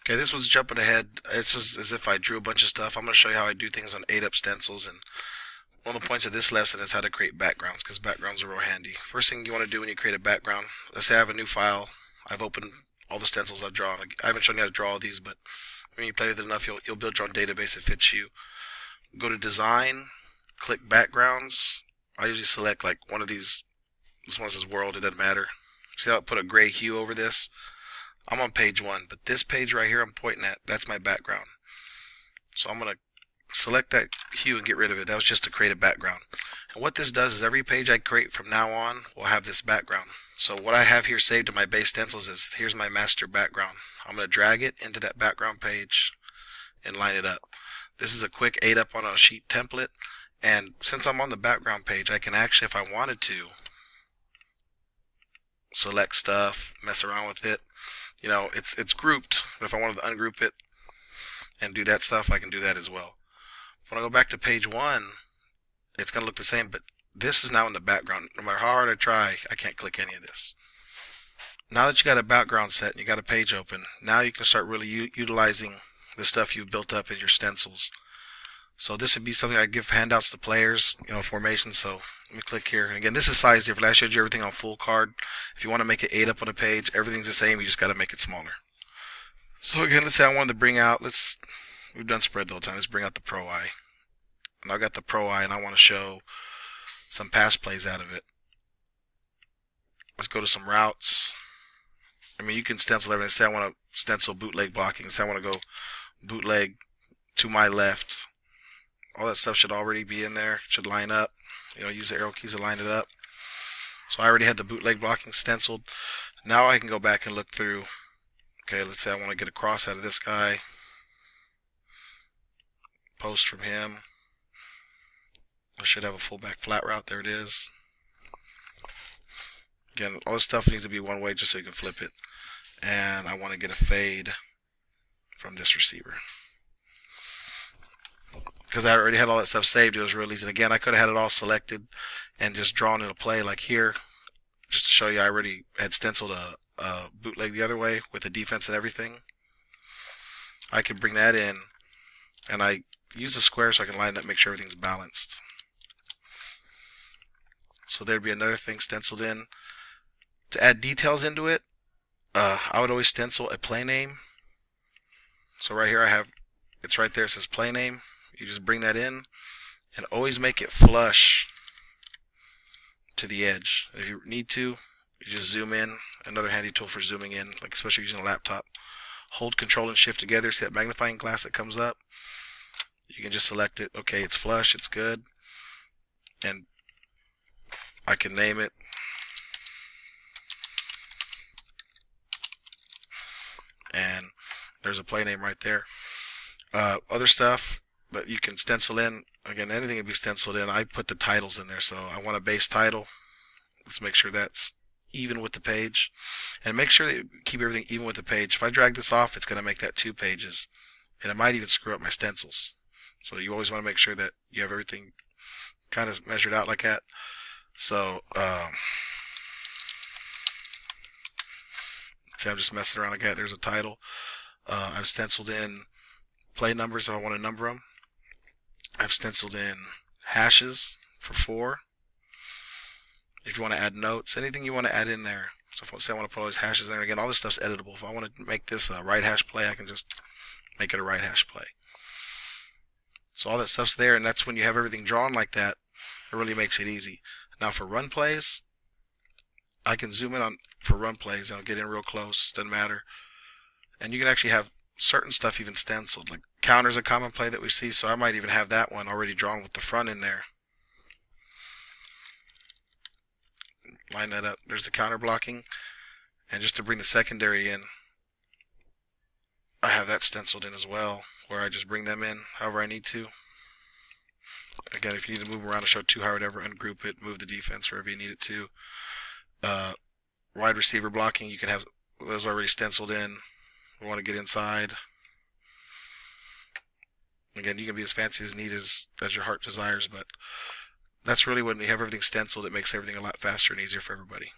Okay, this was jumping ahead. It's just as if I drew a bunch of stuff. I'm going to show you how I do things on 8-up stencils. And one of the points of this lesson is how to create backgrounds, because backgrounds are real handy. First thing you want to do when you create a background, let's say I have a new file. I've opened all the stencils I've drawn. I haven't shown you how to draw all these, but when you play with it enough, you'll build your own database that fits you. Go to Design, click Backgrounds. I usually select like one of these. This one says World. It doesn't matter. See how I put a gray hue over this? I'm on page 1, but this page right here I'm pointing at, that's my background. So I'm going to select that hue and get rid of it. That was just to create a background. And what this does is every page I create from now on will have this background. So what I have here saved in my base stencils is, here's my master background. I'm going to drag it into that background page and line it up. This is a quick 8-up on a sheet template. And since I'm on the background page, I can actually, if I wanted to, select stuff, mess around with it. You know, it's grouped, but if I wanted to ungroup it and do that stuff, I can do that as well. When I go back to page 1, it's going to look the same, but this is now in the background. No matter how hard I try, I can't click any of this. Now that you got a background set and you got a page open, now you can start really utilizing the stuff you've built up in your stencils. So this would be something I give handouts to players, formation. So let me click here. And again, this is size different. I showed you everything on full card. If you want to make it 8-up on a page, everything's the same. You just got to make it smaller. So again, let's say I wanted to bring out, we've done spread the whole time. Let's bring out the Pro Eye. And I've got the Pro Eye and I want to show some pass plays out of it. Let's go to some routes. I mean, you can stencil everything. Say I want to stencil bootleg blocking. Say I want to go bootleg to my left. All that stuff should already be in there. It should line up. Use the arrow keys to line it up. So I already had the bootleg blocking stenciled. Now I can go back and look through. Okay, let's say I want to get a cross out of this guy. Post from him. I should have a fullback flat route. There it is. Again, all this stuff needs to be one way just so you can flip it. And I want to get a fade from this receiver. Because I already had all that stuff saved, it was real easy. And again, I could have had it all selected and just drawn in a play like here. Just to show you, I already had stenciled a bootleg the other way with the defense and everything. I could bring that in, and I use the square so I can line it up, make sure everything's balanced. So there'd be another thing stenciled in. To add details into it, I would always stencil a play name. So right here it's right there, it says play name. You just bring that in and always make it flush to the edge. If you need to, you just zoom in. Another handy tool for zooming in, like especially using a laptop. Hold Control and Shift together, see that magnifying glass that comes up? You can just select it. Okay, it's flush, it's good. And I can name it. And there's a play name right there. Other stuff that you can stencil in, again, anything can be stenciled in. I put the titles in there, so I want a base title. Let's make sure that's even with the page. And make sure that you keep everything even with the page. If I drag this off, it's going to make that 2 pages. And it might even screw up my stencils. So you always want to make sure that you have everything kind of measured out like that. So, see, I'm just messing around like that. There's a title. I've stenciled in play numbers if I want to number them. I've stenciled in hashes for 4. If you want to add notes, anything you want to add in there. So if I say I want to put all these hashes in there, again, all this stuff's editable. If I want to make this a right hash play, I can just make it a right hash play. So all that stuff's there, and that's when you have everything drawn like that, it really makes it easy. Now for run plays, I can zoom in on for run plays and I'll get in real close, doesn't matter. And you can actually have certain stuff even stenciled, like counter's a common play that we see, so I might even have that one already drawn with the front in there. Line that up. There's the counter blocking. And just to bring the secondary in, I have that stenciled in as well, where I just bring them in however I need to. Again, if you need to move them around to show 2 high or whatever, ungroup it, move the defense wherever you need it to. Wide receiver blocking, you can have those already stenciled in. We want to get inside. Again, you can be as fancy as neat as your heart desires, but that's really when you have everything stenciled, it makes everything a lot faster and easier for everybody.